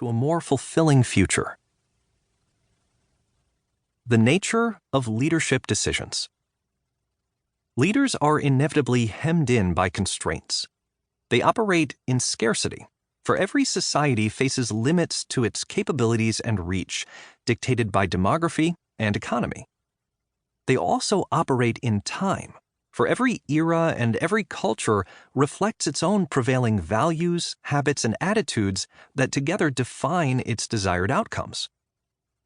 to a more fulfilling future. The nature of leadership decisions. Leaders are inevitably hemmed in by constraints. They operate in scarcity, for every society faces limits to its capabilities and reach, dictated by demography and economy. They also operate in time, for every era and every culture reflects its own prevailing values, habits, and attitudes that together define its desired outcomes.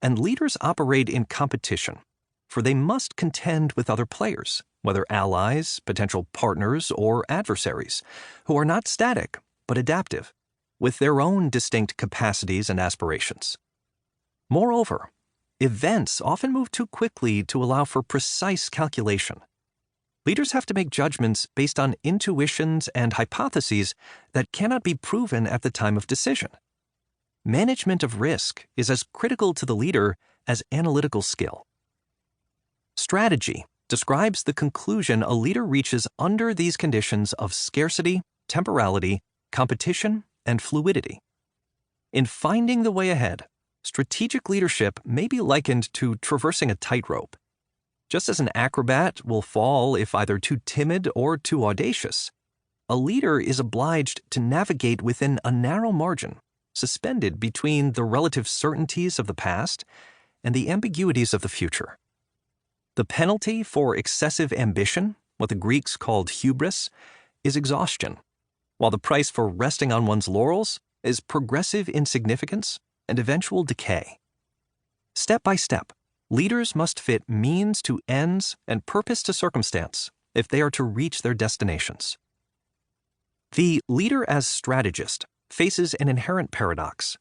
And leaders operate in competition, for they must contend with other players, whether allies, potential partners, or adversaries, who are not static but adaptive, with their own distinct capacities and aspirations. Moreover, events often move too quickly to allow for precise calculation. Leaders have to make judgments based on intuitions and hypotheses that cannot be proven at the time of decision. Management of risk is as critical to the leader as analytical skill. Strategy describes the conclusion a leader reaches under these conditions of scarcity, temporality, competition, and fluidity. In finding the way ahead, strategic leadership may be likened to traversing a tightrope. Just as an acrobat will fall if either too timid or too audacious, a leader is obliged to navigate within a narrow margin, suspended between the relative certainties of the past and the ambiguities of the future. The penalty for excessive ambition, what the Greeks called hubris, is exhaustion, while the price for resting on one's laurels is progressive insignificance and eventual decay. Step by step, leaders must fit means to ends and purpose to circumstance if they are to reach their destinations. The leader as strategist faces an inherent paradox.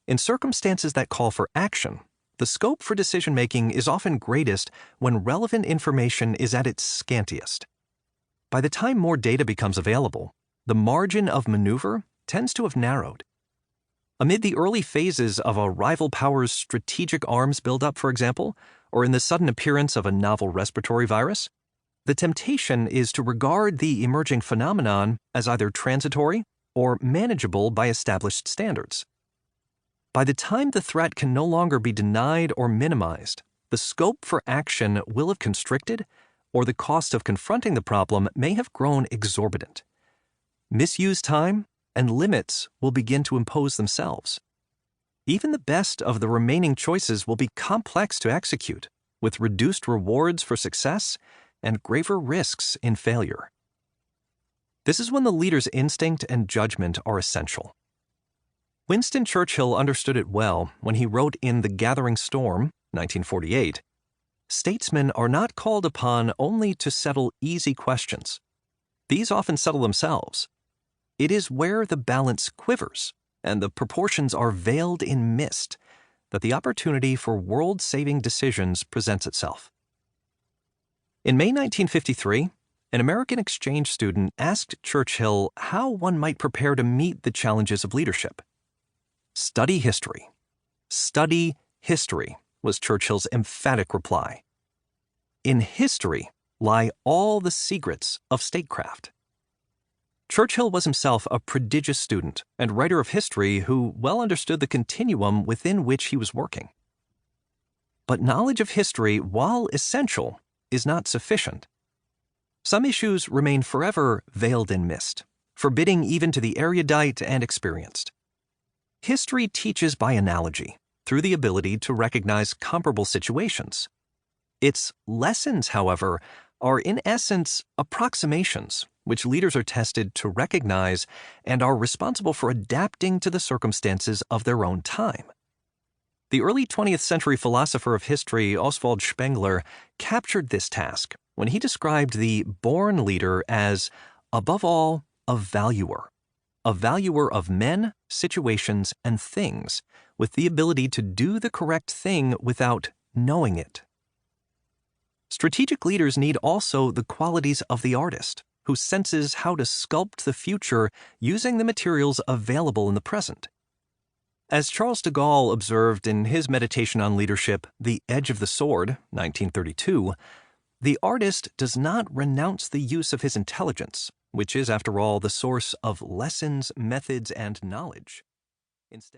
In circumstances that call for action, the scope for decision-making is often greatest when relevant information is at its scantiest. By the time more data becomes available, the margin of maneuver tends to have narrowed. Amid the early phases of a rival power's strategic arms buildup, for example, or in the sudden appearance of a novel respiratory virus, the temptation is to regard the emerging phenomenon as either transitory or manageable by established standards. By the time the threat can no longer be denied or minimized, the scope for action will have constricted, or the cost of confronting the problem may have grown exorbitant. Misused time and limits will begin to impose themselves. Even the best of the remaining choices will be complex to execute, with reduced rewards for success and graver risks in failure. This is when the leader's instinct and judgment are essential. Winston Churchill understood it well when he wrote in The Gathering Storm, 1948, "Statesmen are not called upon only to settle easy questions. These often settle themselves. It is where the balance quivers and the proportions are veiled in mist that the opportunity for world-saving decisions presents itself." In May 1953, an American exchange student asked Churchill how one might prepare to meet the challenges of leadership. "Study history. Study history," was Churchill's emphatic reply. In history lie all the secrets of statecraft. Churchill was himself a prodigious student and writer of history who well understood the continuum within which he was working. But knowledge of history, while essential, is not sufficient. Some issues remain forever veiled in mist, forbidding even to the erudite and experienced. History teaches by analogy, through the ability to recognize comparable situations. Its lessons, however, are in essence approximations which leaders are tested to recognize and are responsible for adapting to the circumstances of their own time. The early 20th century philosopher of history Oswald Spengler captured this task when he described the born leader as, above all, a valuer of men, situations, and things, with the ability to do the correct thing without knowing it. Strategic leaders need also the qualities of the artist, who senses how to sculpt the future using the materials available in the present. As Charles de Gaulle observed in his meditation on leadership, The Edge of the Sword, 1932, the artist does not renounce the use of his intelligence, which is, after all, the source of lessons, methods, and knowledge. Instead,